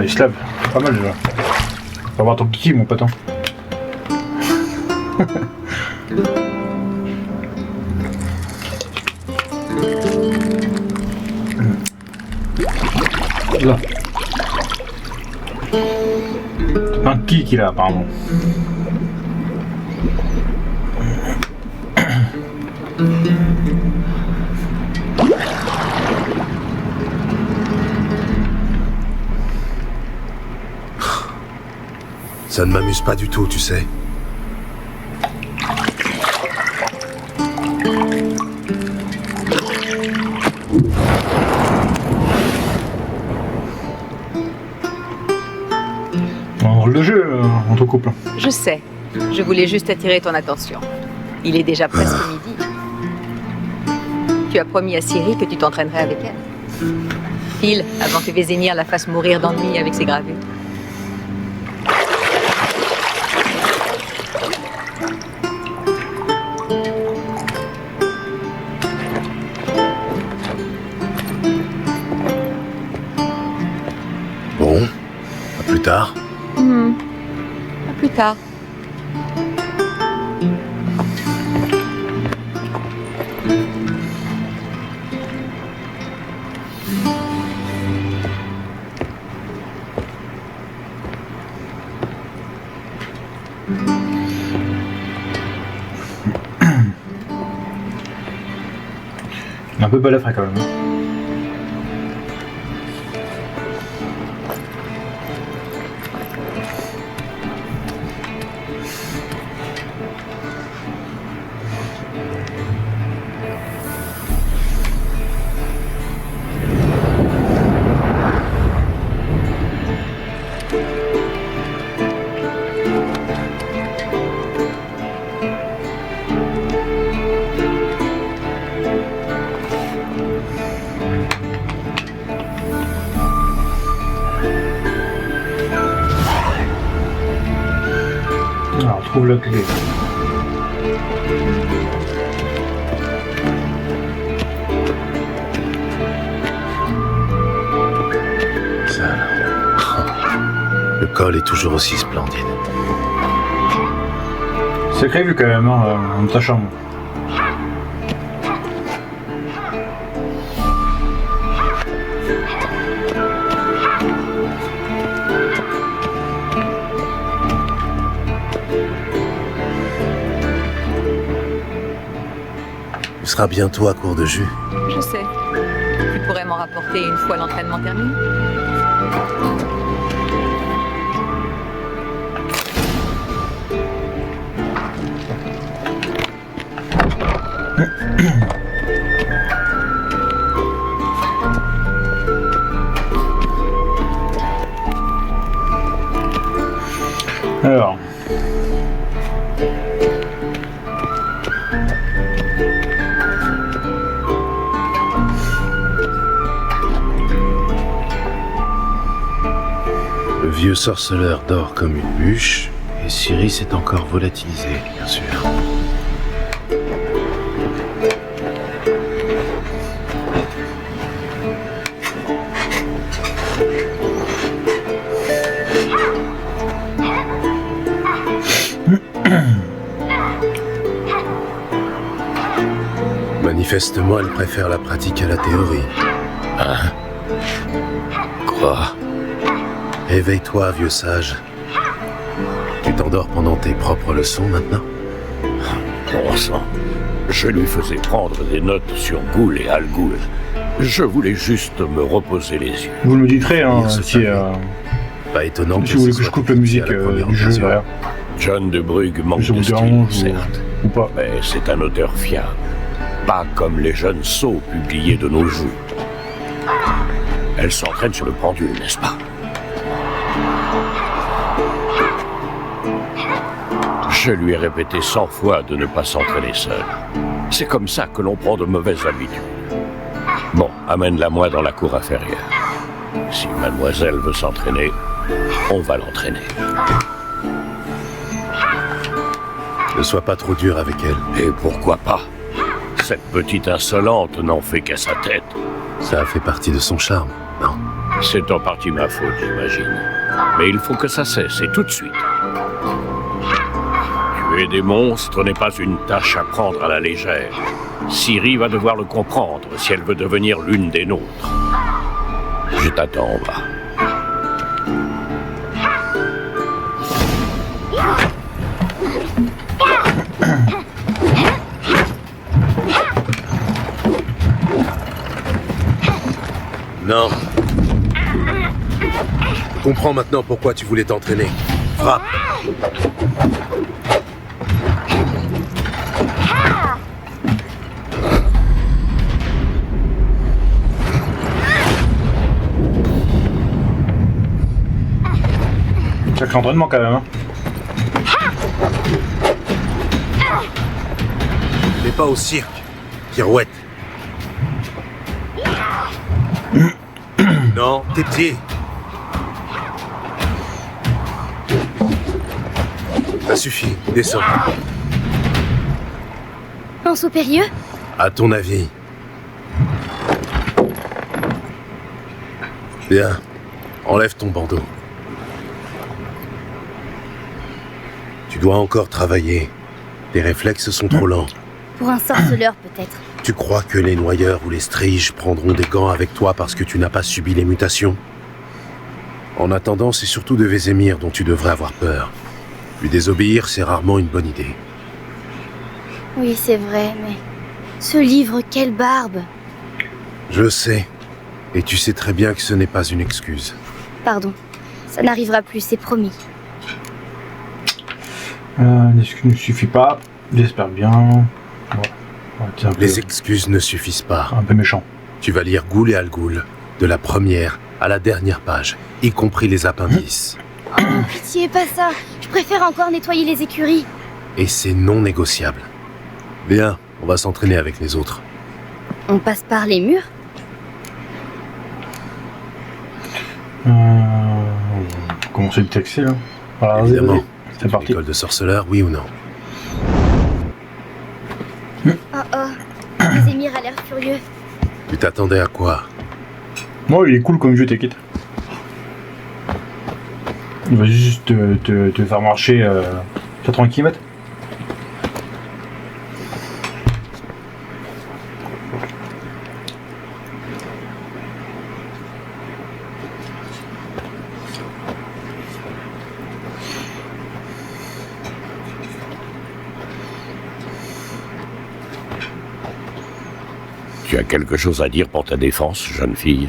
il se lave. Pas mal déjà. On va voir ton kiki, mon pote. Hein. Là. C'est pas un kiki là, apparemment. Ça ne m'amuse pas du tout, tu sais. On rôle de jeu entre couples. Je sais. Je voulais juste attirer ton attention. Il est déjà presque midi. Tu as promis à Ciri que tu t'entraînerais avec elle. File, avant que Vézénir la fasse mourir d'ennui avec ses gravures. Bon, à plus tard. À plus tard. Un peu balafré quand même. Alors, trouve la clé. Ça. Le col est toujours aussi splendide. Sacré vu quand même, hein, dans ta chambre. Tu seras bientôt à court de jus. Je sais. Tu pourrais m'en rapporter une fois l'entraînement terminé. Alors. Le vieux sorceleur dort comme une bûche, et Ciri s'est encore volatilisé, bien sûr. Manifestement, elle préfère la pratique à la théorie. Hein? Quoi? Éveille-toi, vieux sage. Tu t'endors pendant tes propres leçons maintenant? Bon sang. Je lui faisais prendre des notes sur Ghoul et Al-Ghoul. Je voulais juste me reposer les yeux. Vous me direz hein, si Pas étonnant vous voulez que je coupe la musique du jeu derrière. John de Brugge manque Ça de vous style, dérange certes. ou pas. Mais c'est un auteur fiable. Pas comme les jeunes sots publiés de nos jours. Elle s'entraîne sur le pendule, n'est-ce pas? Je lui ai répété 100 fois de ne pas s'entraîner seul. C'est comme ça que l'on prend de mauvaises habitudes. Bon, amène-la-moi dans la cour inférieure. Si mademoiselle veut s'entraîner, on va l'entraîner. Ne sois pas trop dur avec elle. Et pourquoi pas? Cette petite insolente n'en fait qu'à sa tête. Ça a fait partie de son charme, non? C'est en partie ma faute, j'imagine. Mais il faut que ça cesse, et tout de suite. Tuer des monstres n'est pas une tâche à prendre à la légère. Ciri va devoir le comprendre si elle veut devenir l'une des nôtres. Je t'attends en bas. Non. Je comprends maintenant pourquoi tu voulais t'entraîner. Frappe. Sacré entraînement quand même, hein. Mais pas au cirque. Pirouette. Non, tes pieds. Ça suffit, descends. En saut périlleux? À ton avis. Bien. Enlève ton bandeau. Tu dois encore travailler. Tes réflexes sont trop lents. Pour un sorceleur, peut-être. Tu crois que les noyeurs ou les striges prendront des gants avec toi parce que tu n'as pas subi les mutations? En attendant, c'est surtout de Vézémir dont tu devrais avoir peur. Lui désobéir, c'est rarement une bonne idée. Oui, c'est vrai, mais... Ce livre, quelle barbe! Je sais. Et tu sais très bien que ce n'est pas une excuse. Pardon. Ça n'arrivera plus, c'est promis. L'excuse ne suffit pas. J'espère bien. Ouais, t'es un peu, Les excuses ne suffisent pas. un peu méchant. Tu vas lire Ghoul et Al-Ghoul, de la première à la dernière page, y compris les appendices. Oh, pitié, pas ça! Je préfère encore nettoyer les écuries. Et c'est non négociable. Bien, on va s'entraîner avec les autres. On passe par les murs? Commencer le taxi là. Voilà, vas-y, Évidemment. vas-y. C'est parti. École de sorceleur, oui ou non? Oh oh, Vézémir a l'air furieux. Tu t'attendais à quoi? Moi, il est cool comme jeu, t'inquiète. Il va juste te faire marcher 80 km. Tu as quelque chose à dire pour ta défense, jeune fille?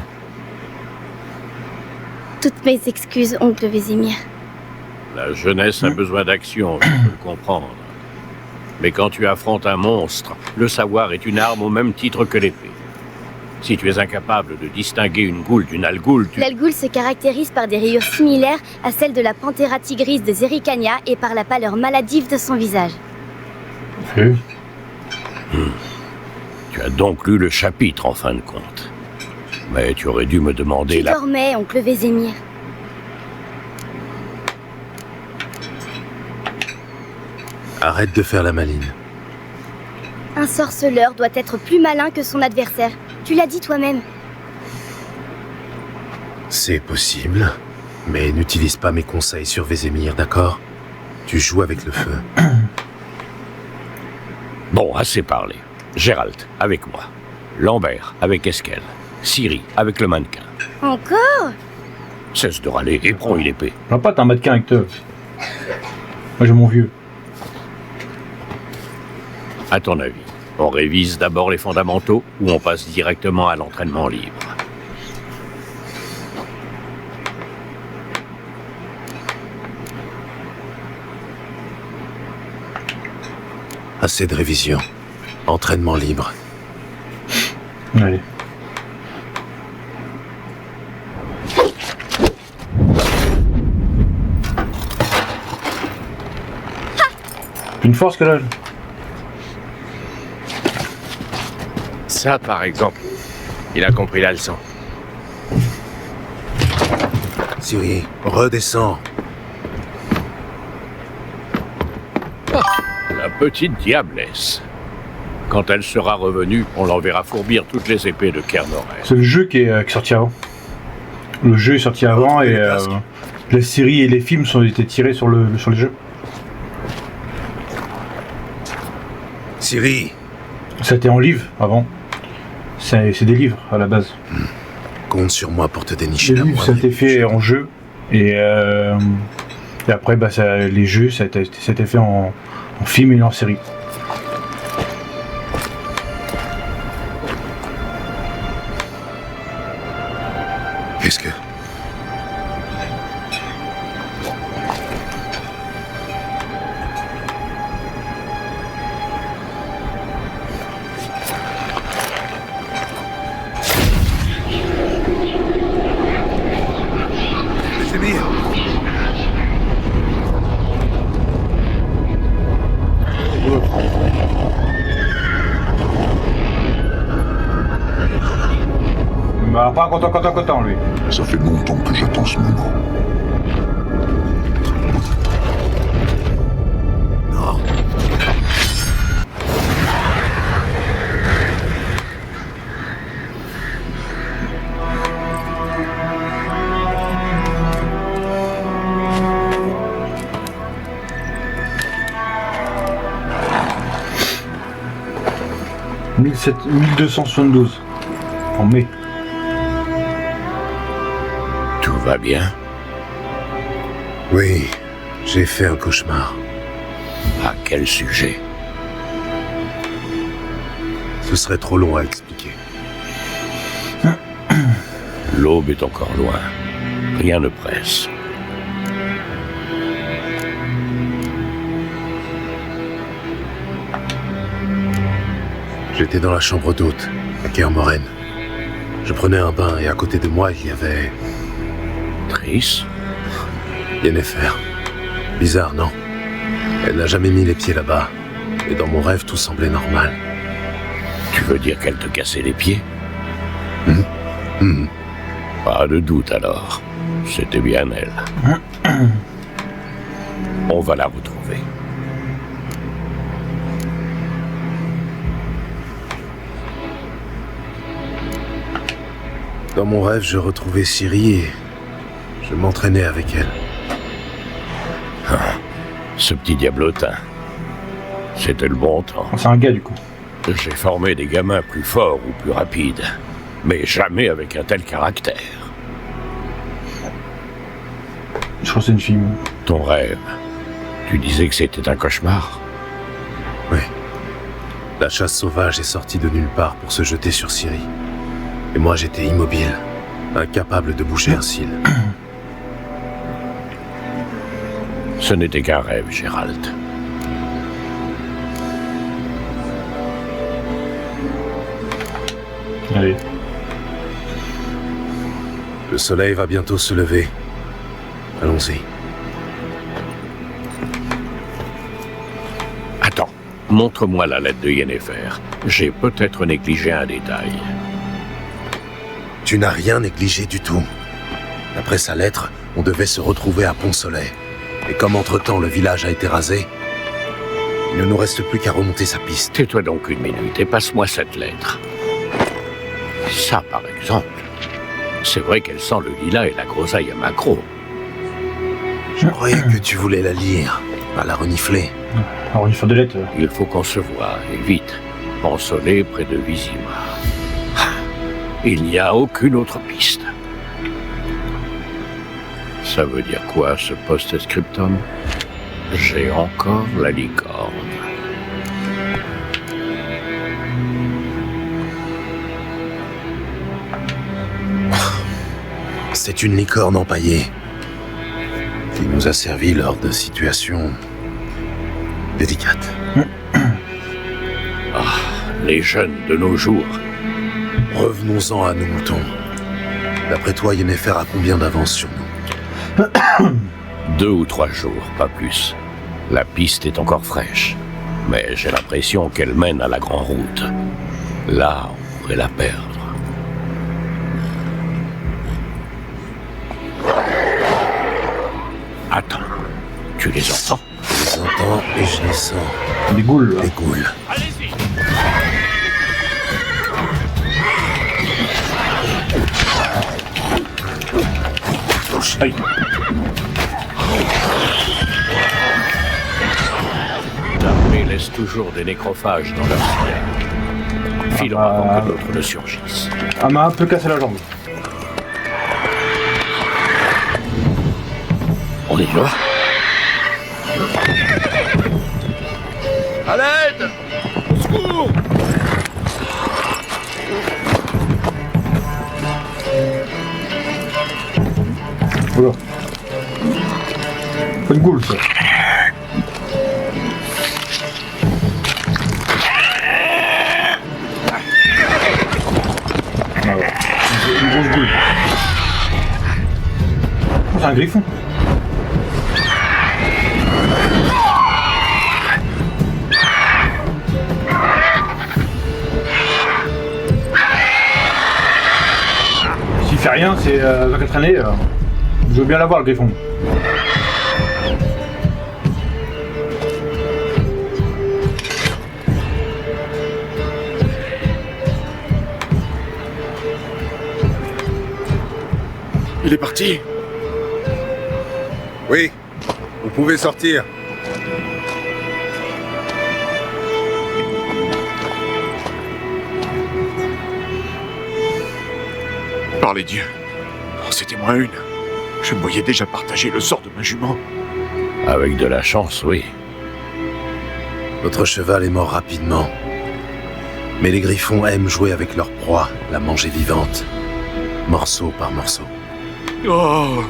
Toutes mes excuses, oncle Vézémir. La jeunesse a besoin d'action, je peux le comprendre. Mais quand tu affrontes un monstre, le savoir est une arme au même titre que l'épée. Si tu es incapable de distinguer une goule d'une algoule, tu... L'algoul se caractérise par des rayures similaires à celles de la Panthera tigris de Zerrikania et par la pâleur maladive de son visage. Ok. Tu as donc lu le chapitre, en fin de compte. Mais tu aurais dû me demander Tu la... dormais, oncle Vézémir. Arrête de faire la maline. Un sorceleur doit être plus malin que son adversaire. Tu l'as dit toi-même. C'est possible, mais n'utilise pas mes conseils sur Vézémir, d'accord? Tu joues avec le feu. Bon, assez parlé. Gérald, avec moi. Lambert, avec Esquel. Ciri, avec le mannequin. Encore? Cesse de râler et prends une épée. On va pas t'en mettre qu'un avec toi. Moi j'ai mon vieux. À ton avis, on révise d'abord les fondamentaux ou on passe directement à l'entraînement libre? Assez de révision. Entraînement libre. Allez. Une force que là. Ça, par exemple, il a compris la leçon. Ciri, redescends. La petite diablesse. Quand elle sera revenue, on l'enverra fourbir toutes les épées de Kernoren. C'est le jeu qui est sorti avant. Le jeu est sorti avant et la série et les films ont été tirés sur les jeux. Ciri, Ça a été en livre avant. C'est des livres à la base. compte sur moi pour te dénicher Les la livres, ça a moindre été fait en jeu. Et après, bah, les jeux, ça a été fait en film et en série. Qu'est-ce que... Vézémir. Bah, pas content, lui. Ça fait longtemps que j'attends ce moment. Non. « 1272 en mai. Tout va bien? Oui, j'ai fait un cauchemar. À quel sujet? Ce serait trop long à expliquer. L'aube est encore loin. Rien ne presse. J'étais dans la chambre d'hôte, à Kermoren. Je prenais un bain et à côté de moi, il y avait... Triss? Yennefer. Bizarre, non? Elle n'a jamais mis les pieds là-bas. Et dans mon rêve, tout semblait normal. Tu veux dire qu'elle te cassait les pieds? Mhm. Pas de doute alors. C'était bien elle. On va la retrouver. Dans mon rêve, je retrouvais Ciri et je m'entraînais avec elle. Ce petit diablotin. C'était le bon temps. C'est un gars, du coup. J'ai formé des gamins plus forts ou plus rapides, mais jamais avec un tel caractère. Je crois que c'est une fille. Ton rêve, tu disais que c'était un cauchemar? Oui. La chasse sauvage est sortie de nulle part pour se jeter sur Ciri. Et moi, j'étais immobile, incapable de bouger un cil. Ce n'était qu'un rêve, Gérald. Allez. Le soleil va bientôt se lever. Allons-y. Attends, montre-moi la lettre de Yennefer. J'ai peut-être négligé un détail. Tu n'as rien négligé du tout. D'après sa lettre, on devait se retrouver à Pont-Soleil. Et comme entre-temps le village a été rasé, il ne nous reste plus qu'à remonter sa piste. Tais-toi donc une minute et passe-moi cette lettre. Ça, par exemple. C'est vrai qu'elle sent le lilas et la groseille à macro. Je croyais que tu voulais la lire, pas la renifler. Alors, une fois de lettres. Il faut qu'on se voie, et vite. Pont-Soleil près de Vizima. Il n'y a aucune autre piste. Ça veut dire quoi, ce post-scriptum? J'ai encore la licorne. C'est une licorne empaillée qui nous a servi lors de situations délicates. Les jeunes de nos jours. Revenons-en à nos moutons. D'après toi, Yennefer a combien d'avance sur nous? 2 ou 3 jours, pas plus. La piste est encore fraîche, mais j'ai l'impression qu'elle mène à la grande route. Là, on pourrait la perdre. Attends, tu les entends? Je les entends et je les sens. Des goules, là. Les ghouls. Allez-y! Aïe. L'armée laisse toujours des nécrophages dans leur cimetière. Filons avant que d'autres ne surgissent. Elle m'a un peu cassé la jambe. On y va. À l'aide! Au secours! Oula. Pas de goule ça. Ah ouais. C'est une grosse goule. Oh, c'est un griffon. S'il fait rien, c'est va qu'à traîner. Je veux bien l'avoir le griffon. Il est parti. Oui, vous pouvez sortir. Par les dieux. Oh, c'était moi une. Je me voyais déjà partager le sort de ma jument. Avec de la chance, oui. Votre cheval est mort rapidement. Mais les griffons aiment jouer avec leur proie, la manger vivante. Morceau par morceau. Oh,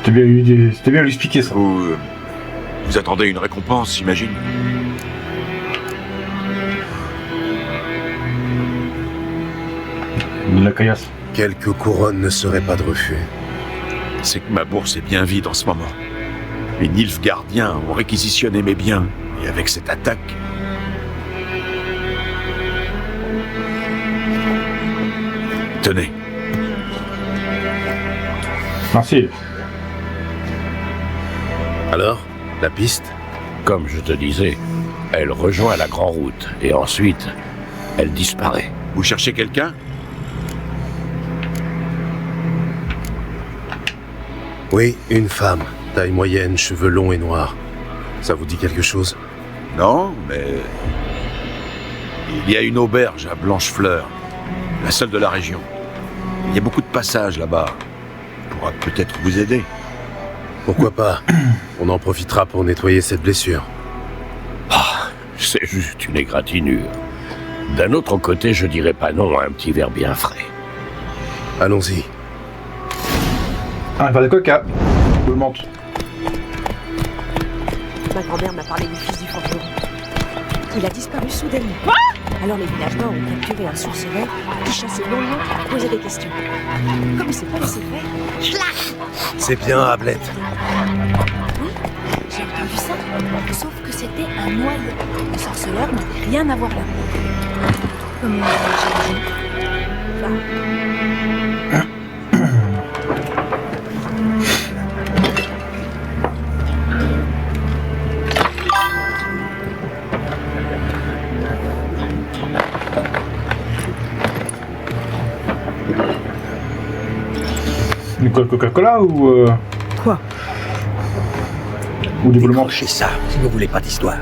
C'était bien lui expliquer ça. vous attendez une récompense, j'imagine. De la caillasse. Quelques couronnes ne seraient pas de refus. C'est que ma bourse est bien vide en ce moment. Les Nilfgaardiens ont réquisitionné mes biens. Et avec cette attaque... Tenez. Merci. Alors, la piste? Comme je te disais, elle rejoint la Grande Route et ensuite, elle disparaît. Vous cherchez quelqu'un? Oui, une femme. Taille moyenne, cheveux longs et noirs. Ça vous dit quelque chose? Non, mais... Il y a une auberge à Blanchefleur. La seule de la région. Il y a beaucoup de passages là-bas. On pourra peut-être vous aider. Pourquoi pas? On en profitera pour nettoyer cette blessure. Ah, c'est juste une égratignure. D'un autre côté, je dirais pas non à un petit verre bien frais. Allons-y. Ah, pas de coca. Je le montre. Ma grand-mère m'a parlé du fils du forgeron. Il a disparu soudainement. Alors les villageois ont capturé un sorceleur qui chassait longuement pour poser des questions. Comme il s'est pas laissé faire, C'est bien, Ablette. oui, j'ai entendu ça. Sauf que c'était un moyen. Le sorceleur n'avait rien à voir là. Comment j'ai changé. Enfin, Une Coca-Cola ou quoi? Ou du boulement. Décrochez ça, si vous voulez pas d'histoire.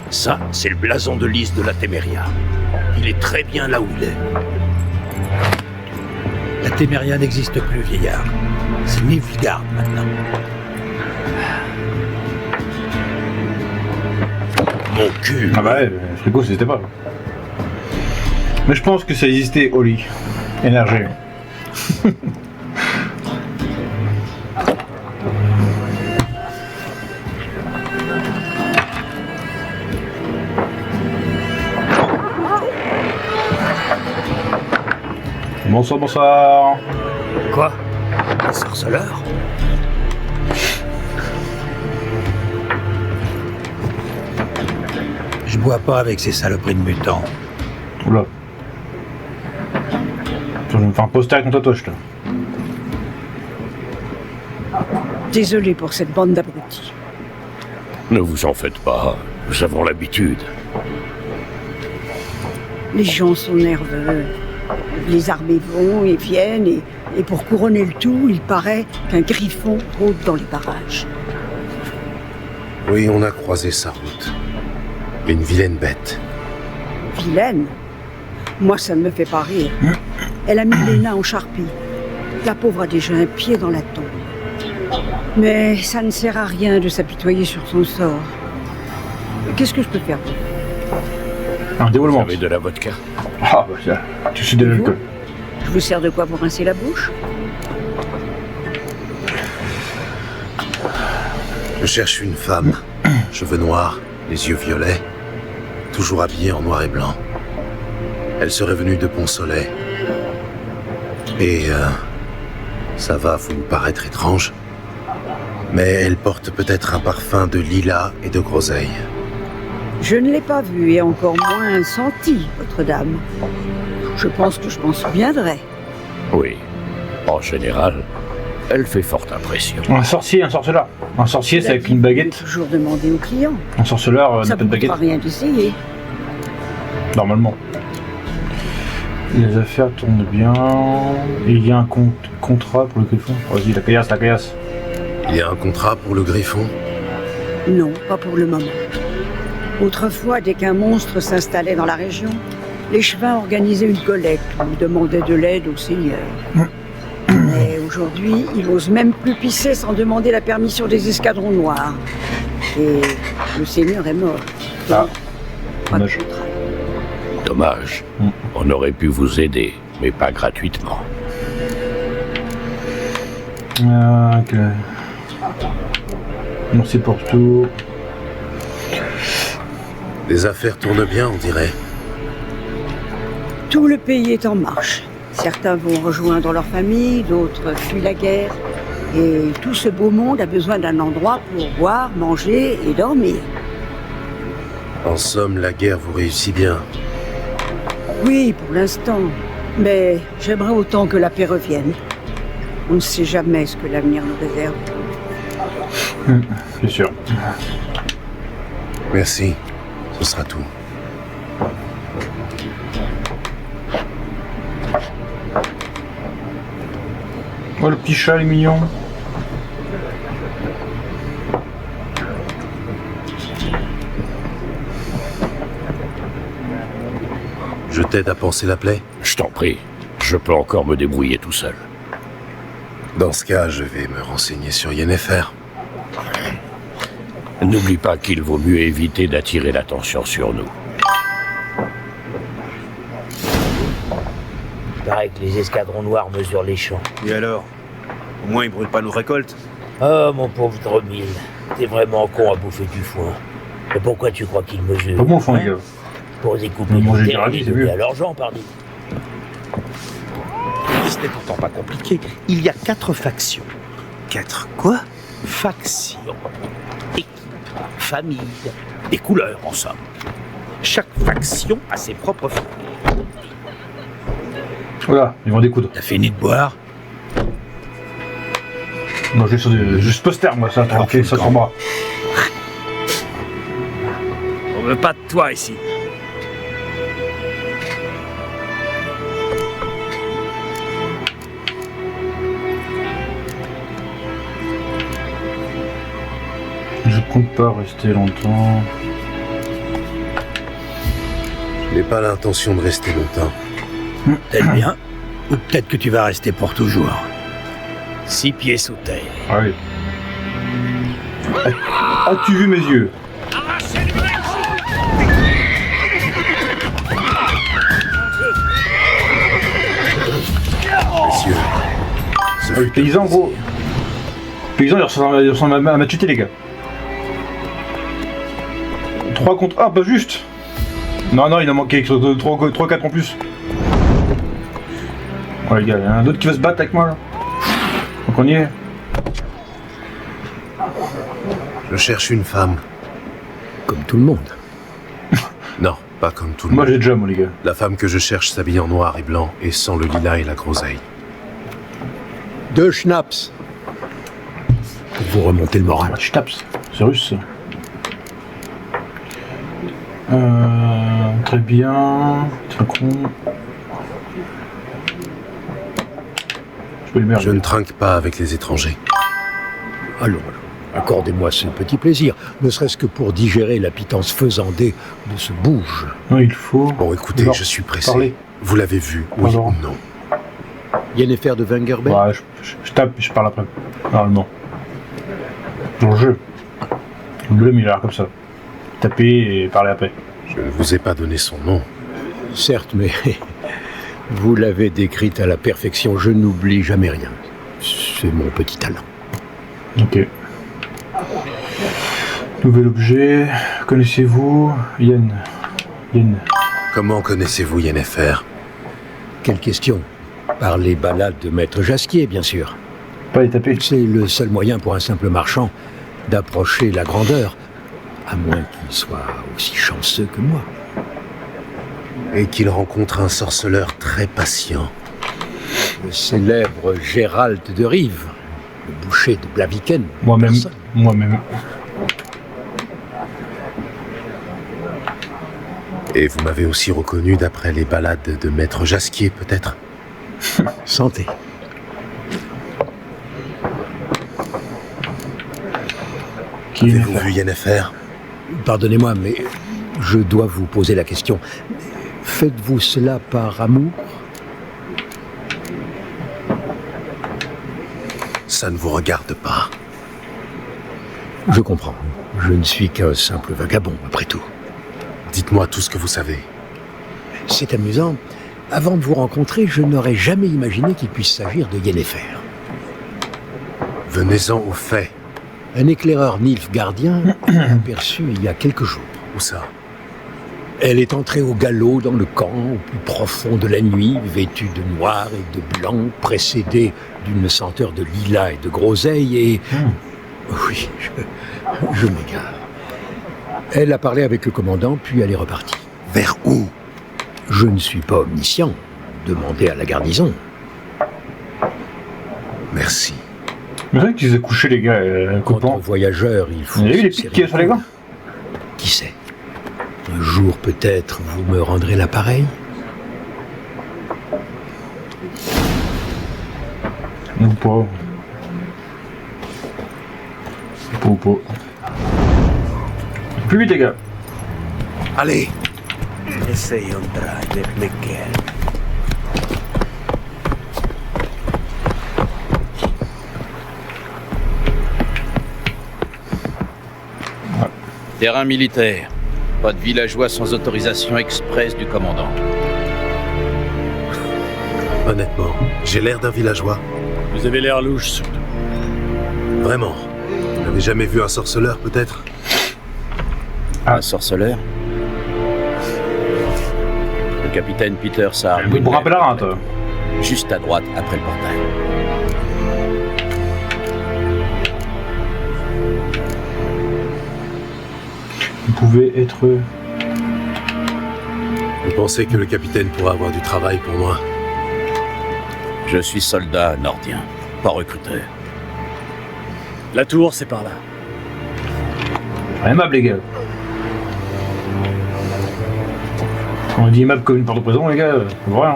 Ça, c'est le blason de lys de la Téméria. Il est très bien là où il est. La Téméria n'existe plus, vieillard. C'est Nilfgaard maintenant. Mon cul. Ah bah ouais, le frigo ça existait pas. Mais je pense que ça existait au lit. Énergie. Bonsoir, bonsoir. Quoi? Un sorceleur? Je bois pas avec ces saloperies de mutants. Oula. Je vais me faire un poster avec mon tatouage, là. Désolé pour cette bande d'abrutis. Ne vous en faites pas, nous avons l'habitude. Les gens sont nerveux. Les armées vont et viennent, et pour couronner le tout, il paraît qu'un griffon rôde dans les barrages. Oui, on a croisé sa route. Une vilaine bête. Vilaine? Moi, ça ne me fait pas rire. Elle a mis les nains en charpie. La pauvre a déjà un pied dans la tombe. Mais ça ne sert à rien de s'apitoyer sur son sort. Qu'est-ce que je peux faire pour vous? Un Vous déroulement. avez de la vodka? Ah, bah ça, tu sais de l'alcool. Je vous sers de quoi pour rincer la bouche? Je cherche une femme. Cheveux noirs, les yeux violets. Toujours habillée en noir et blanc. Elle serait venue de Pont-Soleil. Et ça va vous paraître étrange, mais elle porte peut-être un parfum de lilas et de groseille. Je ne l'ai pas vue et encore moins senti, votre dame. Je pense que je m'en souviendrai. Oui. En général, elle fait forte impression. Un sorcier, un sorceleur. Un sorcier, c'est avec une baguette. Faut toujours demander aux clients. Un sorceleur Ça n'a pas ne de baguette. coûtera rien d'essayer. Normalement. Les affaires tournent bien. Et il y a un contrat pour le griffon. Vas-y, la caillasse, la caillasse. Il y a un contrat pour le griffon? Non, pas pour le moment. Autrefois, dès qu'un monstre s'installait dans la région, les chevins organisaient une collecte ou demandaient de l'aide au seigneur. Mais aujourd'hui, ils n'osent même plus pisser sans demander la permission des escadrons noirs. Et le seigneur est mort. Ah, Pas de dommage. contrat. Dommage. On aurait pu vous aider, mais pas gratuitement. Ok. Merci pour tout. Les affaires tournent bien, on dirait. Tout le pays est en marche. Certains vont rejoindre leur famille, d'autres fuient la guerre. Et tout ce beau monde a besoin d'un endroit pour boire, manger et dormir. En somme, la guerre vous réussit bien. Oui, pour l'instant. Mais j'aimerais autant que la paix revienne. On ne sait jamais ce que l'avenir nous réserve. C'est sûr. Merci. Ce sera tout. Oh, le petit chat, il est mignon. Je t'aide à panser la plaie? Je t'en prie. Je peux encore me débrouiller tout seul. Dans ce cas, je vais me renseigner sur Yennefer. N'oublie pas qu'il vaut mieux éviter d'attirer l'attention sur nous. Il paraît que les escadrons noirs mesurent les champs. Et alors? Au moins, ils brûlent pas nos récoltes. Oh, mon pauvre Dromil, t'es vraiment con à bouffer du foin. Et pourquoi tu crois qu'ils mesurent? Pas bon, fond, les gars. Pour découper Manger du du terrain radis, et c'est donner mieux. à leur gens, pardi. Ce n'est pourtant pas compliqué. Il y a 4 factions. 4 quoi? Factions. Équipes, familles, des couleurs en somme. Chaque faction a ses propres familles. Voilà, ils vont découdre. T'as fini de boire? Non, juste poster, moi, ça. Alors, Ok, fous le ça camp. sur moi. On veut pas de toi ici. Je compte pas rester longtemps. Je n'ai pas l'intention de rester longtemps. Peut-être bien, ou peut-être que tu vas rester pour toujours. 6 pieds sous terre. Ah oui. As-tu vu mes yeux? Messieurs, ce Le fut paysan, gros. Le paysan, il ressemble à Machete, les gars. 3 contre 1, pas juste. Non, non, il en manquait 3-4 en plus. Ouais, les gars, il y en a un autre qui va se battre avec moi, là. Donc on y est. Je cherche une femme. Comme tout le monde. Non, pas comme tout le Moi, monde. j'ai déjà, moi, les gars. La femme que je cherche s'habille en noir et blanc et sans le lilas et la groseille. 2 schnapps. Pour vous remonter le moral. Je tape, c'est russe, ça. Très bien. Très con. Je ne trinque pas avec les étrangers. Allons, accordez-moi ce petit plaisir, ne serait-ce que pour digérer la pitance faisandée de ce bouge. Non, il faut... Bon, écoutez, Alors, je suis pressé. parlez. Vous l'avez vu, oui Alors. ou non? Yennefer de Wengerberg? Ouais, je tape et je parle après. Normalement. Dans le jeu. Le bleu, il a l'air comme ça. Taper et parler après. Je ne vous ai pas donné son nom. Certes, mais vous l'avez décrite à la perfection, je n'oublie jamais rien. C'est mon petit talent. Ok. Nouvel objet. Connaissez-vous Yen. Comment connaissez-vous Yennefer? Quelle question? Par les ballades de Maître Jasquier, bien sûr. Pas les taper. C'est le seul moyen pour un simple marchand d'approcher la grandeur, à moins qu'il soit aussi chanceux que moi. Et qu'il rencontre un sorceleur très patient. Le célèbre Gérald de Rive, le boucher de Blaviken. Moi-même. Et vous m'avez aussi reconnu d'après les ballades de Maître Jasquier, peut-être? Santé. Avez-vous vu Yennefer? Pardonnez-moi, mais je dois vous poser la question. Faites-vous cela par amour? Ça ne vous regarde pas. Je comprends. Je ne suis qu'un simple vagabond, après tout. Dites-moi tout ce que vous savez. C'est amusant. Avant de vous rencontrer, je n'aurais jamais imaginé qu'il puisse s'agir de Yennefer. Venez-en aux faits. Un éclaireur nilfgaardien l'a aperçu il y a quelques jours. Où ça? Elle est entrée au galop dans le camp, au plus profond de la nuit, vêtue de noir et de blanc, précédée d'une senteur de lilas et de groseille, et... Oui, je m'égare. Elle a parlé avec le commandant, puis elle est repartie. Vers où? Je ne suis pas omniscient. Demandez à la garnison. Merci. Mais c'est vrai qu'ils aient couché les gars, Entre voyageurs, il faut... Vous avez vu les pics qu'il y a sur les gars? Qui sait? Un jour, peut-être, vous me rendrez l'appareil? Ou pas. Ou pas. Plus vite les gars. Allez! Essayons de l'expliquer. Terrain militaire. Pas de villageois sans autorisation express du commandant. Honnêtement, j'ai l'air d'un villageois. Vous avez l'air louche, surtout. Vraiment? Vous n'avez jamais vu un sorceleur, peut-être? Un sorceleur? Le capitaine Peter Saar. Vous me rappelez la toi. Juste à droite, après le portail. Vous pouvez être... Vous pensez que le capitaine pourra avoir du travail pour moi? Je suis soldat nordien, pas recruteur. La tour, c'est par là. Aimable les gars. On dit aimable comme une porte de prison les gars, c'est vrai hein.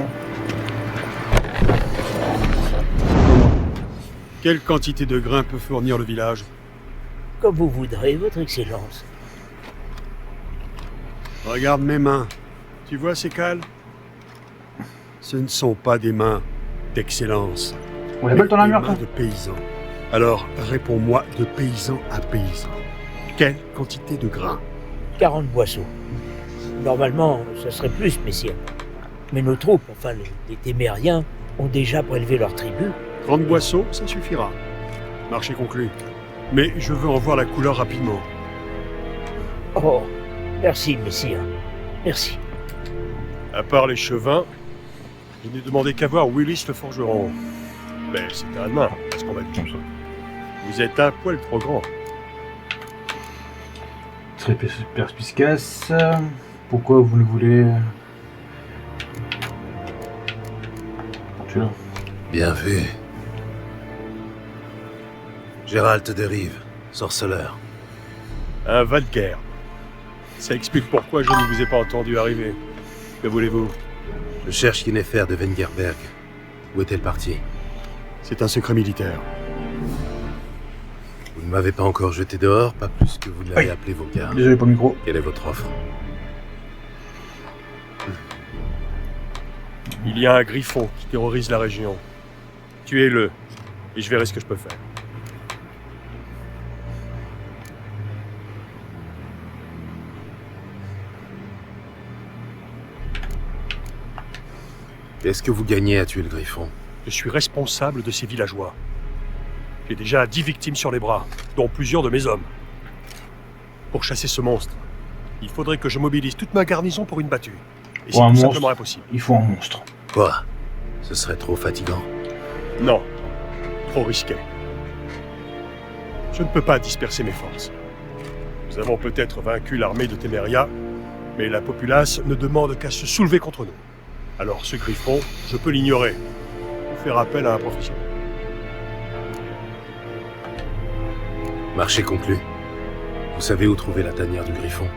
Quelle quantité de grains peut fournir le village? Comme vous voudrez, votre excellence. Regarde mes mains. Tu vois ces cales? Ce ne sont pas des mains d'excellence. On appelle ton armure, des mains de paysan. Alors, réponds-moi de paysan à paysan. Quelle quantité de grains? 40 boisseaux. Normalement, ce serait plus, messieurs. Mais nos troupes, enfin les témériens, ont déjà prélevé leur tribu. 30 boisseaux, ça suffira. Marché conclu. Mais je veux en voir la couleur rapidement. Oh, merci, messieurs. Merci. À part les chevins, je n'ai demandé qu'à voir Willis le forgeron. Mais c'est à demain, parce qu'on va être comme ça. Vous êtes un poil trop grand. Très perspicace. Pourquoi vous le voulez? Tu vois. Bien vu. Gérald de Rive, sorceleur. Un Valguerre. Ça explique pourquoi je ne vous ai pas entendu arriver. Que voulez-vous? Je cherche Yennefer de Wengerberg. Où est-elle partie? C'est un secret militaire. Vous ne m'avez pas encore jeté dehors, pas plus que vous ne l'avez appelé vos gardes. Désolé pour le micro. Quelle est votre offre? Il y a un griffon qui terrorise la région. Tuez-le, et je verrai ce que je peux faire. Qu'est-ce que vous gagnez à tuer le griffon? Je suis responsable de ces villageois. J'ai déjà 10 victimes sur les bras, dont plusieurs de mes hommes. Pour chasser ce monstre, il faudrait que je mobilise toute ma garnison pour une battue. Et c'est tout simplement impossible. Il faut un monstre. Quoi? Ce serait trop fatigant. Non, trop risqué. Je ne peux pas disperser mes forces. Nous avons peut-être vaincu l'armée de Téméria, mais la populace ne demande qu'à se soulever contre nous. Alors ce griffon, je peux l'ignorer, ou faire appel à un professionnel. Marché conclu. Vous savez où trouver la tanière du griffon?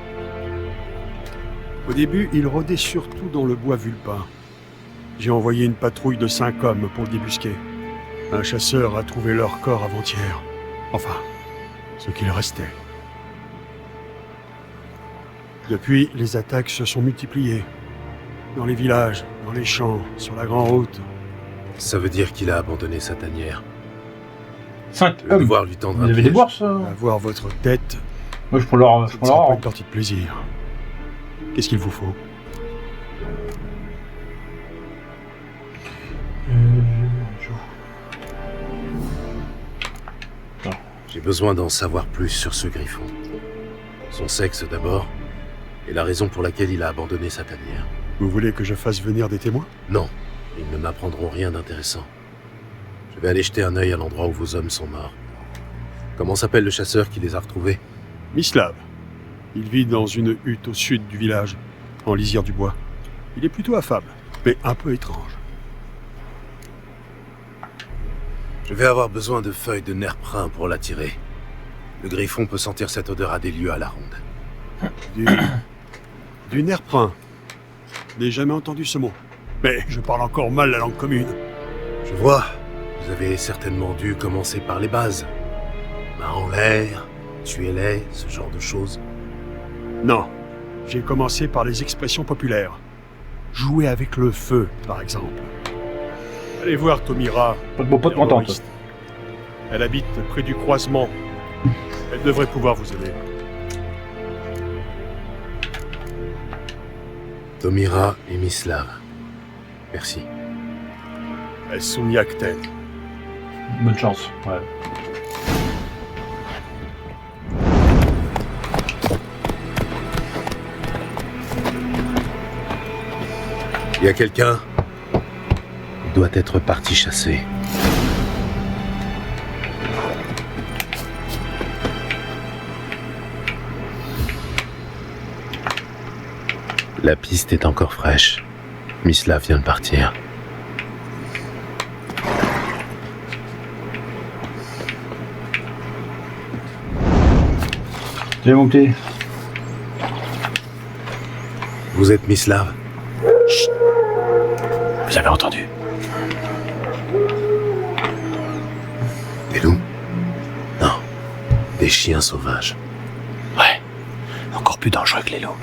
Au début, il rôdait surtout dans le bois vulpin. J'ai envoyé une patrouille de 5 hommes pour le débusquer. Un chasseur a trouvé leur corps avant-hier. Enfin, ce qu'il restait. Depuis, les attaques se sont multipliées. Dans les villages, dans les champs, sur la grande route. Ça veut dire qu'il a abandonné sa tanière. 5 Je vais devoir lui tendre Vous un avez piège. des bourses Avoir votre tête, Moi je prends leur... ce ne sera pas une partie de plaisir. Qu'est-ce qu'il vous faut? J'ai besoin d'en savoir plus sur ce griffon. Son sexe d'abord, et la raison pour laquelle il a abandonné sa tanière. Vous voulez que je fasse venir des témoins? Non, ils ne m'apprendront rien d'intéressant. Je vais aller jeter un œil à l'endroit où vos hommes sont morts. Comment s'appelle le chasseur qui les a retrouvés? Mislav. Il vit dans une hutte au sud du village, en lisière du bois. Il est plutôt affable, mais un peu étrange. Je vais avoir besoin de feuilles de nerprin pour l'attirer. Le griffon peut sentir cette odeur à des lieues à la ronde. Du nerprin. Je n'ai jamais entendu ce mot. Mais je parle encore mal la langue commune. Je vois. Vous avez certainement dû commencer par les bases. Main en l'air, tuez-les, ce genre de choses. Non. J'ai commencé par les expressions populaires. Jouer avec le feu, par exemple. Allez voir Tomira. Pas de beau pote contente. terroriste. Elle habite près du croisement. Elle devrait pouvoir vous aider. Tomira et Mislav. Merci. Elle Souniakten. Bonne chance, ouais. Y a quelqu'un? Il doit être parti chasser. La piste est encore fraîche. Mislav vient de partir. J'ai monté. Vous êtes Mislav? Chut. Vous avez entendu? Des loups? Non. Des chiens sauvages. Ouais. Encore plus dangereux que les loups.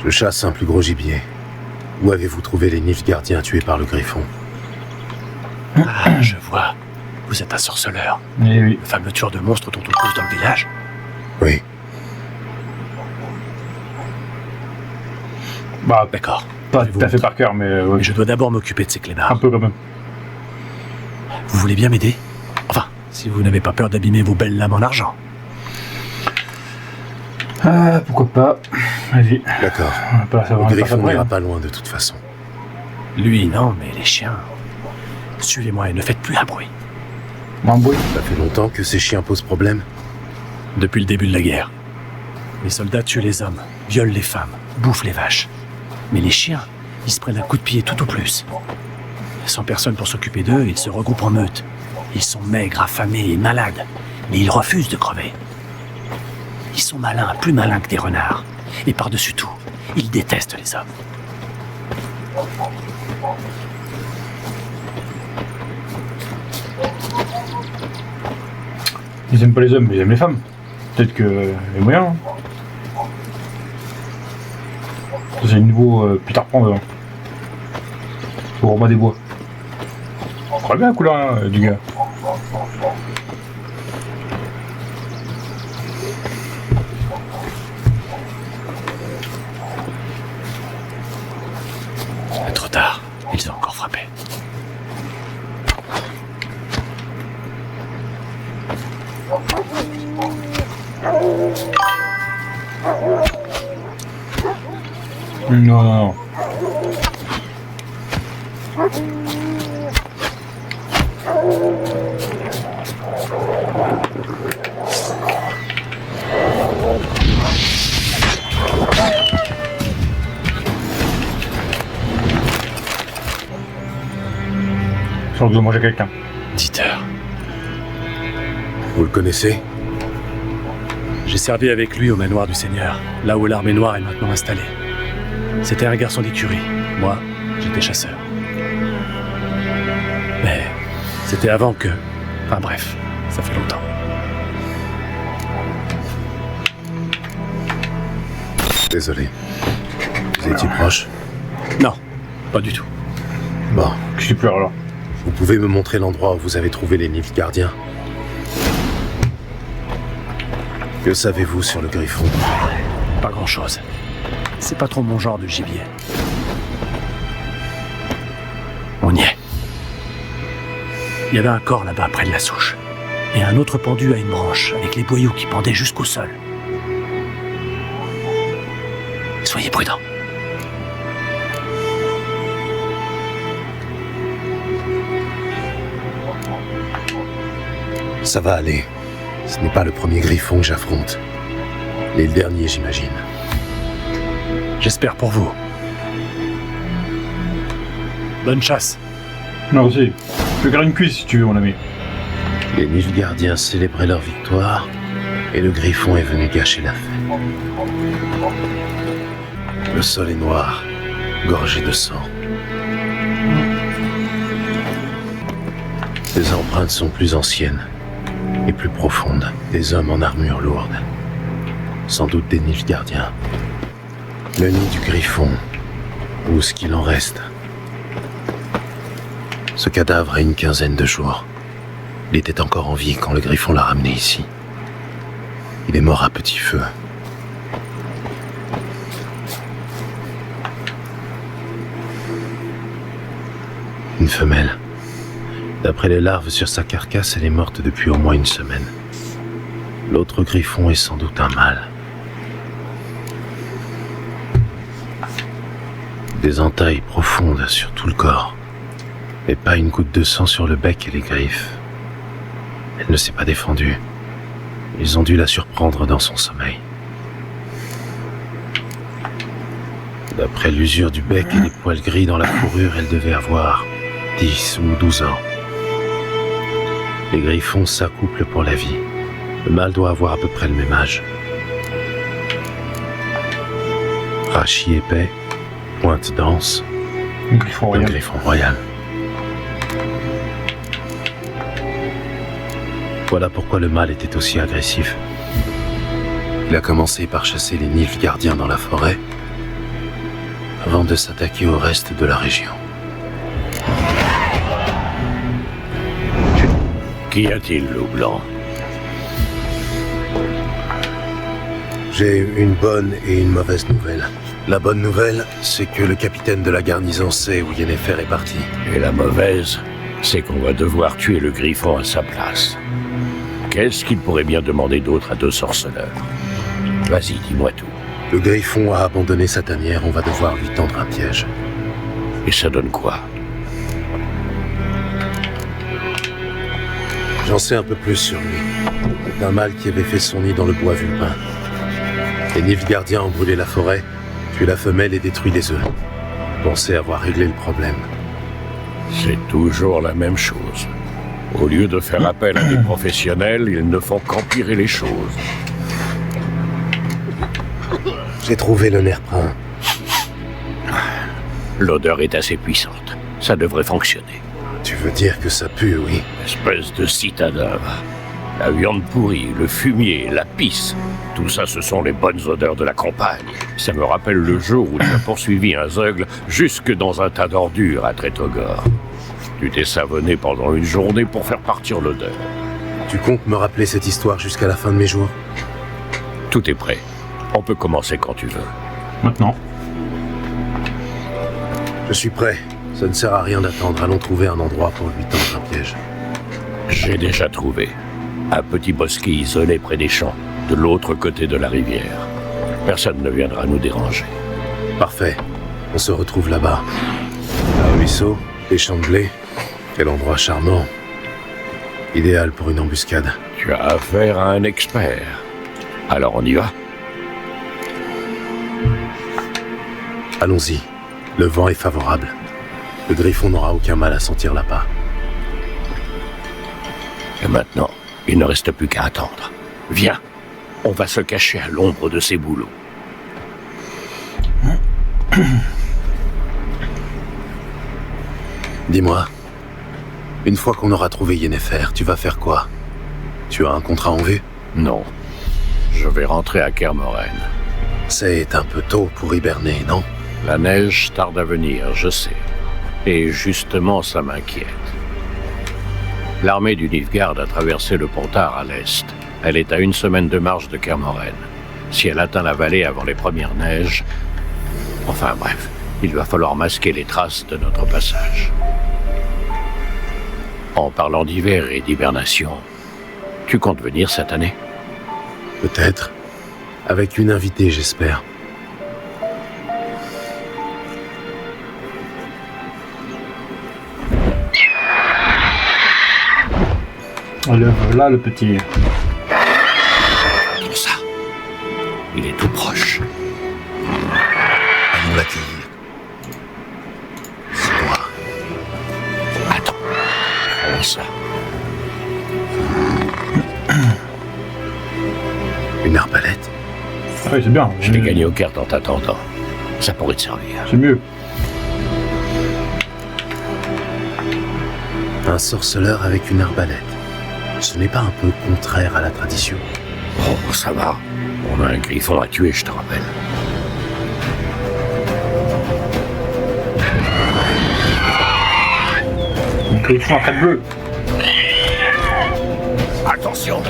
Je chasse un plus gros gibier. Où avez-vous trouvé les Nilfgaardiens tués par le griffon? Ah, je vois. Vous êtes un sorceleur. Eh oui. Le fameux tueur de monstres dont on cause dans le village. Oui. Bah, d'accord. Pas tout à fait par cœur, mais... ouais. Mais je dois d'abord m'occuper de ces clébards. Un peu quand même. Vous voulez bien m'aider? Enfin, si vous n'avez pas peur d'abîmer vos belles lames en argent. Ah, pourquoi pas. Vas-y. D'accord. Le griffon n'ira pas loin de toute façon. Lui, non, mais les chiens... Suivez-moi et ne faites plus un bruit. Un bruit? Ça fait longtemps que ces chiens posent problème? Depuis le début de la guerre. Les soldats tuent les hommes, violent les femmes, bouffent les vaches. Mais les chiens, ils se prennent un coup de pied tout au plus. Sans personne pour s'occuper d'eux, ils se regroupent en meute. Ils sont maigres, affamés et malades. Mais ils refusent de crever. Ils sont malins, plus malins que des renards. Et par-dessus tout, il déteste les hommes. Ils aiment pas les hommes, mais ils aiment les femmes. Peut-être que les moyens. Hein. C'est le nouveau Peter Pan devant. Au Roi des Bois. Très bien la couleur hein, du gars. Trop tard, ils ont encore frappé. Non, non, non. Je dois manger quelqu'un. Dieter. Vous le connaissez? J'ai servi avec lui au manoir du Seigneur, là où l'armée noire est maintenant installée. C'était un garçon d'écurie. Moi, j'étais chasseur. Mais c'était avant que... Enfin bref, ça fait longtemps. Désolé. Vous étiez proche? Non, pas du tout. Bon. Je suis plus alors. Vous pouvez me montrer l'endroit où vous avez trouvé les Nilfgaardiens? Que savez-vous sur le Griffon? Pas grand-chose. C'est pas trop mon genre de gibier. On y est. Il y avait un corps là-bas près de la souche. Et un autre pendu à une branche, avec les boyaux qui pendaient jusqu'au sol. Soyez prudents. Ça va aller. Ce n'est pas le premier Griffon que j'affronte. Et le dernier, j'imagine. J'espère pour vous. Bonne chasse. Non, aussi. Je vais garder une cuisse si tu veux, mon ami. Les Nilfgaardiens célébraient leur victoire, et le Griffon est venu gâcher la fête. Le sol est noir, gorgé de sang. Les empreintes sont plus anciennes et plus profondes. Des hommes en armure lourde. Sans doute des Nilfgaardiens. Le nid du Griffon, ou ce qu'il en reste. Ce cadavre a une quinzaine de jours. Il était encore en vie quand le Griffon l'a ramené ici. Il est mort à petit feu. Une femelle. D'après les larves sur sa carcasse, elle est morte depuis au moins une semaine. L'autre Griffon est sans doute un mâle. Des entailles profondes sur tout le corps, mais pas une goutte de sang sur le bec et les griffes. Elle ne s'est pas défendue. Ils ont dû la surprendre dans son sommeil. D'après l'usure du bec et les poils gris dans la fourrure, elle devait avoir 10 ou 12 ans. Les griffons s'accouplent pour la vie. Le mâle doit avoir à peu près le même âge. Rachis épais, pointe dense, un griffon royal. Un griffon royal. Voilà pourquoi le mâle était aussi agressif. Il a commencé par chasser les Nilfgaardiens dans la forêt, avant de s'attaquer au reste de la région. Qu'y a-t-il, loup blanc? J'ai une bonne et une mauvaise nouvelle. La bonne nouvelle, c'est que le capitaine de la garnison sait où Yennefer est parti. Et la mauvaise, c'est qu'on va devoir tuer le Griffon à sa place. Qu'est-ce qu'il pourrait bien demander d'autre à deux sorceleurs? Vas-y, dis-moi tout. Le Griffon a abandonné sa tanière, on va devoir lui tendre un piège. Et ça donne quoi? J'en sais un peu plus sur lui. C'est un mâle qui avait fait son nid dans le bois vulpin. Les Nilfgaardiens ont brûlé la forêt, tué la femelle et détruit les œufs. Pensez avoir réglé le problème. C'est toujours la même chose. Au lieu de faire appel à des professionnels, ils ne font qu'empirer les choses. J'ai trouvé le nerf-brun. L'odeur est assez puissante. Ça devrait fonctionner. Tu veux dire que ça pue, oui? Espèce de citadin. La viande pourrie, le fumier, la pisse. Tout ça, ce sont les bonnes odeurs de la campagne. Ça me rappelle le jour où tu as poursuivi un zeugle jusque dans un tas d'ordures à Tretogor. Tu t'es savonné pendant une journée pour faire partir l'odeur. Tu comptes me rappeler cette histoire jusqu'à la fin de mes jours? Tout est prêt. On peut commencer quand tu veux. Maintenant. Je suis prêt. Ça ne sert à rien d'attendre. Allons trouver un endroit pour lui tendre un piège. J'ai déjà trouvé. Un petit bosquet isolé près des champs, de l'autre côté de la rivière. Personne ne viendra nous déranger. Parfait. On se retrouve là-bas. Un ruisseau, des champs de blé. Quel endroit charmant. Idéal pour une embuscade. Tu as affaire à un expert. Alors on y va? Allons-y. Le vent est favorable. Le griffon n'aura aucun mal à sentir l'appât. Et maintenant, il ne reste plus qu'à attendre. Viens, on va se cacher à l'ombre de ces bouleaux. Dis-moi, une fois qu'on aura trouvé Yennefer, tu vas faire quoi? Tu as un contrat en vue? Non. Je vais rentrer à Kermoren. C'est un peu tôt pour hiberner, non? La neige tarde à venir, je sais. Et justement, ça m'inquiète. L'armée du Nilfgaard a traversé le Pontard à l'est. Elle est à 1 semaine de marche de Kermoren. Si elle atteint la vallée avant les premières neiges... Enfin bref, il va falloir masquer les traces de notre passage. En parlant d'hiver et d'hibernation, tu comptes venir cette année? Peut-être. Avec une invitée, j'espère. Là, le petit. Tout ça. Il est tout proche. Allons l'accueillir. C'est moi. Attends. Comment ça? Une arbalète? Ah oui, c'est bien. Je l'ai gagné aux cartes en t'attendant. Ça pourrait te servir. C'est mieux. Un sorceleur avec une arbalète. Ce n'est pas un peu contraire à la tradition? Oh, ça va. On a un griffon à tuer, je te rappelle. Un griffon à 4 bleus. Attention!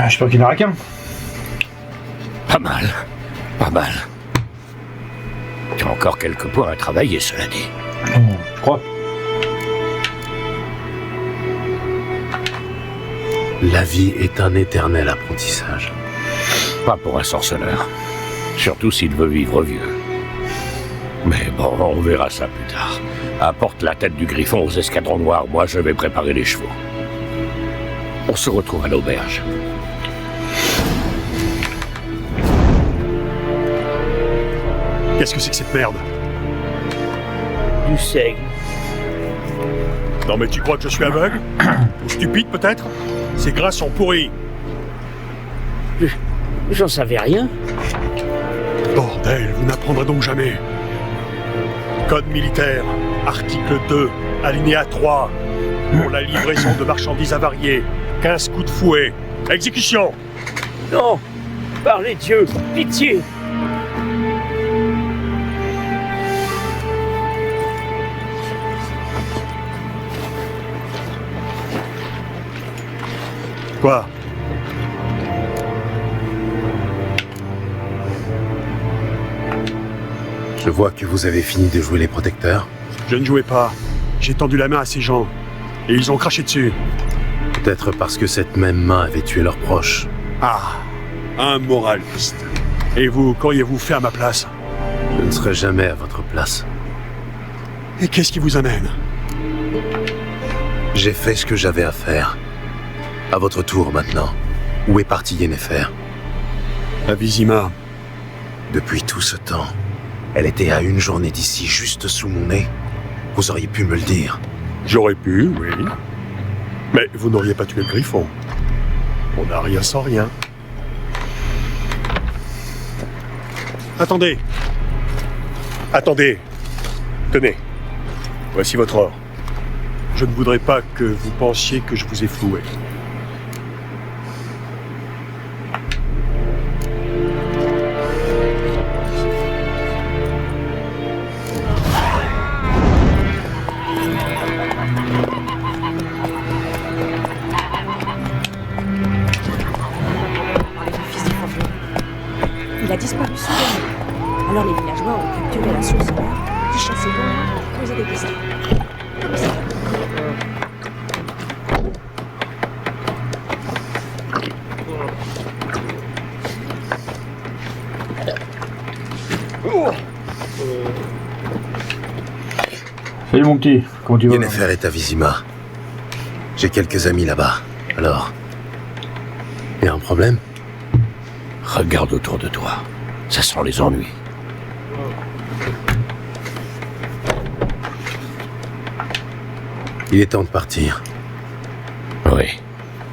J'espère qu'il n'y en aura qu'un. Pas mal. Pas mal. Tu as encore quelques points à travailler, cela dit. Je crois. La vie est un éternel apprentissage. Pas pour un sorceleur. Surtout s'il veut vivre vieux. Mais bon, on verra ça plus tard. Apporte la tête du griffon aux escadrons noirs. Moi, je vais préparer les chevaux. On se retrouve à l'auberge. Qu'est-ce que c'est que cette merde? Du seigle. Non mais tu crois que je suis aveugle? Ou stupide peut-être? Ces grains sont pourris. J'en savais rien. Bordel, vous n'apprendrez donc jamais. Code militaire, article 2, alinéa 3. Pour la livraison de marchandises avariées, 15 coups de fouet. Exécution! Non! Par les dieux, pitié! Quoi? Je vois que vous avez fini de jouer les protecteurs. Je ne jouais pas. J'ai tendu la main à ces gens. Et ils ont craché dessus. Peut-être parce que cette même main avait tué leurs proches. Ah, un moraliste. Et vous, qu'auriez-vous fait à ma place? Je ne serai jamais à votre place. Et qu'est-ce qui vous amène? J'ai fait ce que j'avais à faire. À votre tour maintenant. Où est partie Yennefer? À Vizima. Depuis tout ce temps, elle était à une journée d'ici, juste sous mon nez. Vous auriez pu me le dire. J'aurais pu, oui. Mais vous n'auriez pas tué le griffon. On n'a rien sans rien. Attendez. Attendez. Tenez. Voici votre or. Je ne voudrais pas que vous pensiez que je vous ai floué. Il a disparu soudainement. Alors les villageois ont capturé la sorcière, qui chassait loin et posait des questions. Comme ça. Salut mon petit, comment tu vas? Yennefer est à Vizima. J'ai quelques amis là-bas. Alors, y a un problème? Regarde autour de toi. Ça sent les ennuis. Il est temps de partir. Oui.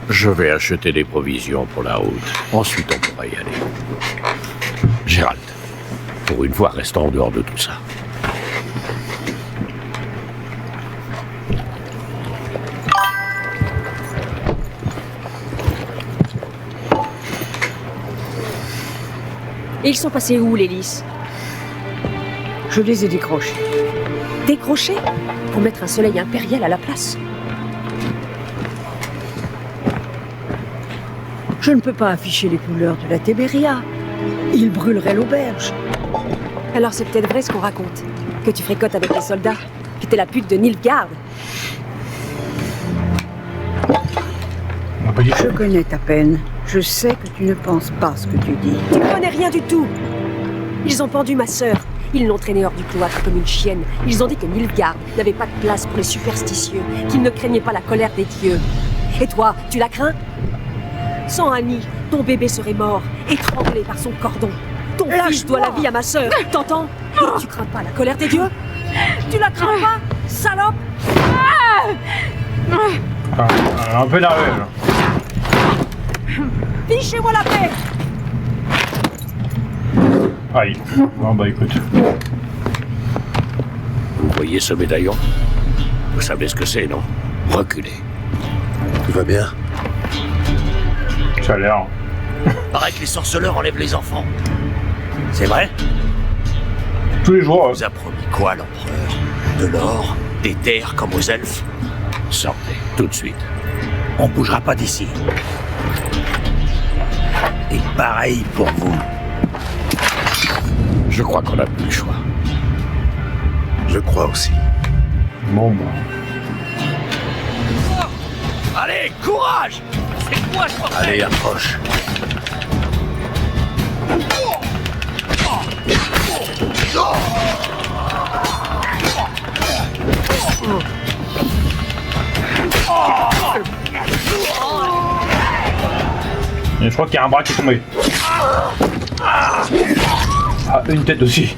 Je vais acheter des provisions pour la route. Ensuite, on pourra y aller. Gérald, pour une fois, reste en dehors de tout ça. Et ils sont passés où, les lys? Je les ai décrochés. Décrochés? Pour mettre un soleil impérial à la place? Je ne peux pas afficher les couleurs de la Téméria. Ils brûleraient l'auberge. Alors c'est peut-être vrai ce qu'on raconte. Que tu fréquentes avec les soldats. Que t'es la pute de Nilfgaard. Je connais ta peine. Je sais que tu ne penses pas ce que tu dis. Tu ne connais rien du tout. Ils ont pendu ma sœur. Ils l'ont traînée hors du cloître comme une chienne. Ils ont dit que Nilfgaard n'avait pas de place pour les superstitieux, qu'il ne craignait pas la colère des dieux. Et toi, tu la crains? Sans Annie, ton bébé serait mort, étranglé par son cordon. Ton fils doit la vie à ma sœur, t'entends? Et tu crains pas la colère des dieux? Tu la crains pas, salope? Un peu énervé là. Fichez-moi la paix! Aïe. Bon bah écoute. Vous voyez ce médaillon? Vous savez ce que c'est, non? Reculez. Tout va bien? Ça a l'air. Paraît que les sorceleurs enlèvent les enfants. C'est vrai? Tous les jours. On vous a promis quoi, l'empereur? De l'or? Des terres comme aux elfes? Sortez, tout de suite. On bougera pas d'ici. Et pareil pour vous. Je crois qu'on n'a plus le choix. Je crois aussi. Bon bah. Allez, courage! C'est quoi ce bordel? Allez, approche. Et je crois qu'il y a un bras qui est tombé. Ah, une tête aussi.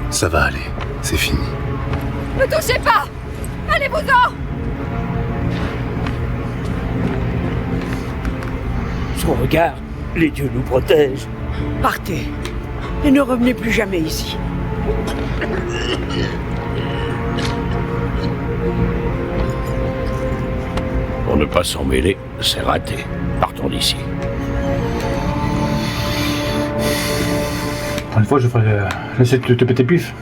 Ça va aller, c'est fini. Ne touchez pas! Allez-vous-en! Son regard, les dieux nous protègent. Partez et ne revenez plus jamais ici. Pour ne pas s'en mêler, c'est raté. Partons d'ici. Une fois, je ferais laisser te péter pif.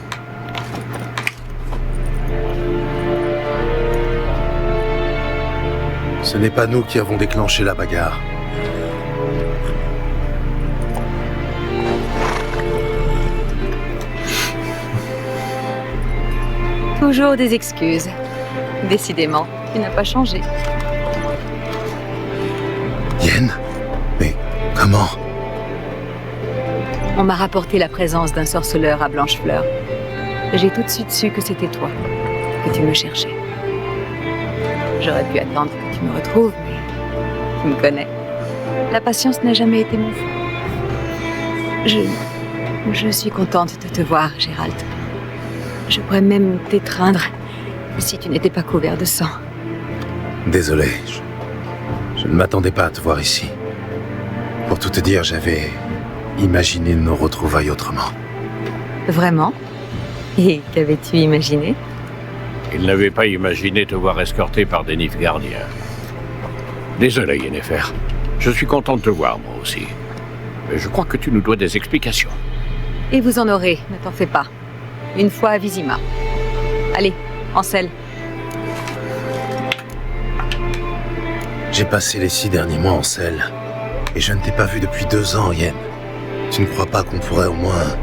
Ce n'est pas nous qui avons déclenché la bagarre. Toujours des excuses. Décidément, tu n'as pas changé. Yen? Mais comment? On m'a rapporté la présence d'un sorceleur à Blanchefleur. J'ai tout de suite su que c'était toi, que tu me cherchais. J'aurais pu attendre que tu me retrouves, mais tu me connais. La patience n'a jamais été mon fort. Je suis contente de te voir, Gérald. Je pourrais même t'étreindre si tu n'étais pas couvert de sang. Désolé, je ne m'attendais pas à te voir ici. Pour tout te dire, j'avais imaginé nos retrouvailles autrement. Vraiment? Et qu'avais-tu imaginé? Il n'avait pas imaginé te voir escorté par des Nilfgaardiens. Désolé, Yennefer. Je suis content de te voir, moi aussi. Mais je crois que tu nous dois des explications. Et vous en aurez, ne t'en fais pas. Une fois à Vizima. Allez, Ansel. J'ai passé les 6 derniers mois en selle. Et je ne t'ai pas vu depuis 2 ans, Yen. Tu ne crois pas qu'on pourrait au moins...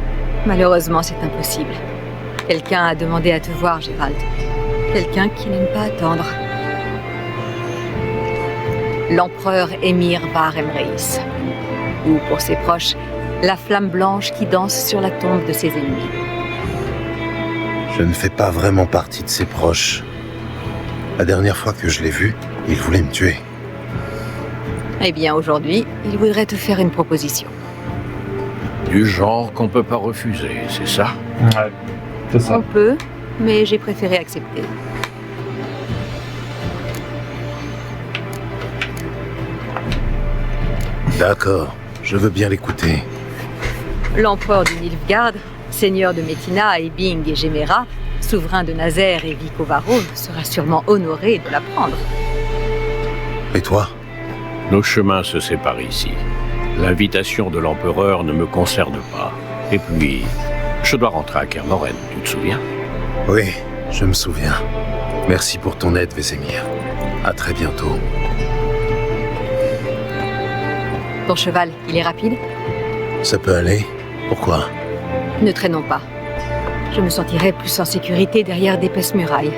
Malheureusement, c'est impossible. Quelqu'un a demandé à te voir, Gérald. Quelqu'un qui n'aime pas attendre. L'empereur Émir Bar Emreis. Ou, pour ses proches, la flamme blanche qui danse sur la tombe de ses ennemis. Je ne fais pas vraiment partie de ses proches. La dernière fois que je l'ai vu, il voulait me tuer. Eh bien, aujourd'hui, il voudrait te faire une proposition. Du genre qu'on peut pas refuser, c'est ça? Ouais, c'est ça. On peut, mais j'ai préféré accepter. D'accord, je veux bien l'écouter. L'empereur du Nilfgaard, seigneur de Metina, Ebing et Gemera, souverain de Nazaire et Vicovaro, sera sûrement honoré de l'apprendre. Et toi? Nos chemins se séparent ici. L'invitation de l'empereur ne me concerne pas. Et puis, je dois rentrer à Kermoren, tu te souviens? Oui, je me souviens. Merci pour ton aide, Vesemir. À très bientôt. Ton cheval, il est rapide? Ça peut aller? Pourquoi? Ne traînons pas. Je me sentirai plus en sécurité derrière d'épaisses murailles.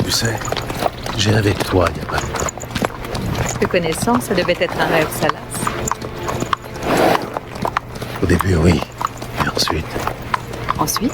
Tu sais, j'ai rêvé de toi il y a pas longtemps. Te connaissant, ça devait être un rêve salace. Au début, oui. Et ensuite... Ensuite?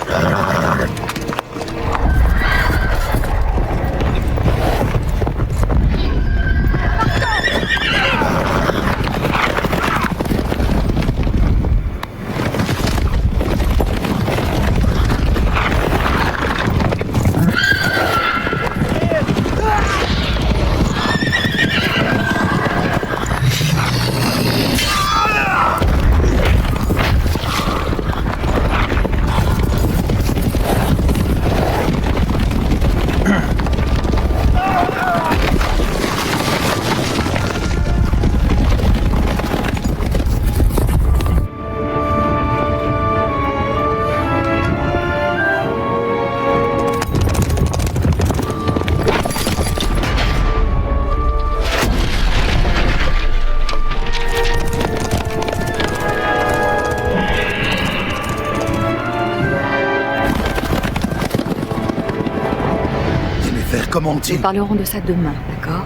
Nous parlerons de ça demain, d'accord?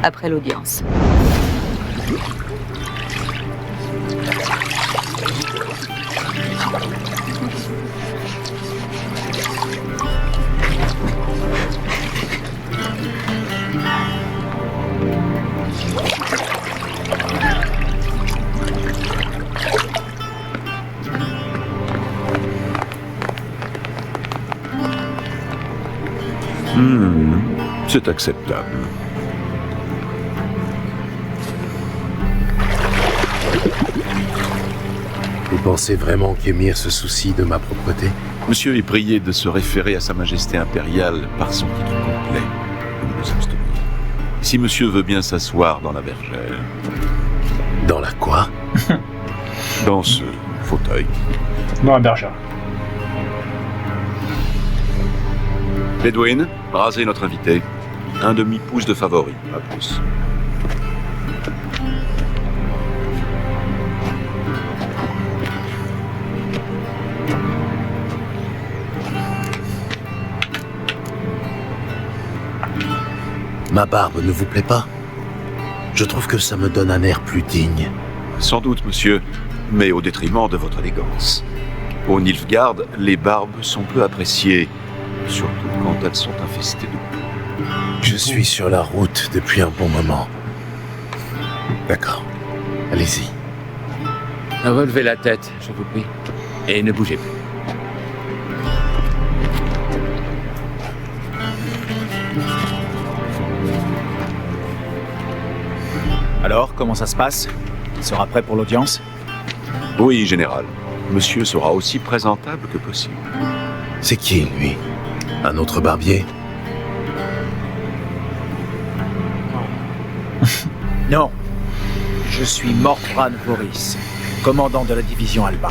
Après l'audience. C'est acceptable. Vous pensez vraiment qu'Emir se soucie de ma propreté? Monsieur est prié de se référer à Sa Majesté impériale par son titre complet. Nous nous abstenons. Si monsieur veut bien s'asseoir dans la bergère. Dans la quoi? Dans ce fauteuil. Dans la bergère. Edwin, rasez notre invité. Un demi-pouce de favori, pas plus. Ma barbe ne vous plaît pas? Je trouve que ça me donne un air plus digne. Sans doute, monsieur, mais au détriment de votre élégance. Au Nilfgaard, les barbes sont peu appréciées, surtout quand elles sont infestées de boue. Je suis sur la route depuis un bon moment. D'accord. Allez-y. Relevez la tête, je vous prie. Et ne bougez plus. Alors, comment ça se passe? Il sera prêt pour l'audience? Oui, général. Monsieur sera aussi présentable que possible. C'est qui, lui? Un autre barbier? Non. Je suis Morfran Voris, commandant de la division Alba.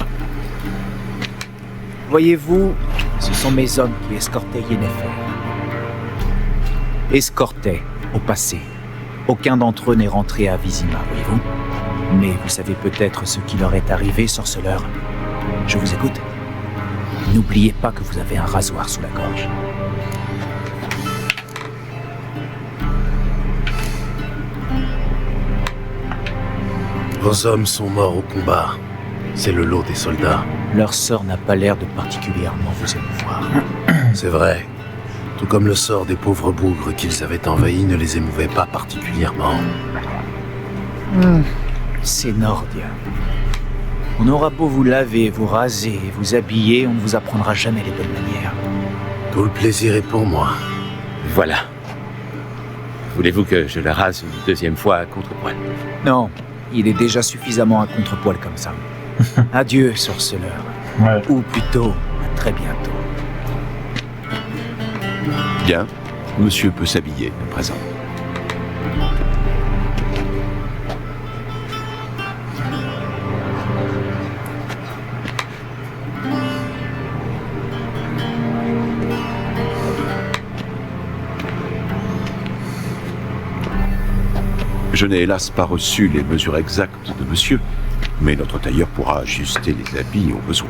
Voyez-vous, ce sont mes hommes qui escortaient Yennefer. Escortaient au passé. Aucun d'entre eux n'est rentré à Vizima, voyez-vous. Mais vous savez peut-être ce qui leur est arrivé, sorceleur. Je vous écoute. N'oubliez pas que vous avez un rasoir sous la gorge. Vos hommes sont morts au combat. C'est le lot des soldats. Leur sort n'a pas l'air de particulièrement vous émouvoir. C'est vrai. Tout comme le sort des pauvres bougres qu'ils avaient envahis ne les émouvait pas particulièrement. C'est nordien. On aura beau vous laver, vous raser, vous habiller, on ne vous apprendra jamais les bonnes manières. Tout le plaisir est pour moi. Voilà. Voulez-vous que je la rase une deuxième fois à contre-poil? Non, il est déjà suffisamment à contre-poil comme ça. Adieu, sorceleur. Ouais. Ou plutôt, à très bientôt. Bien, monsieur peut s'habiller à présent. Je n'ai hélas pas reçu les mesures exactes de monsieur, mais notre tailleur pourra ajuster les habits au besoin.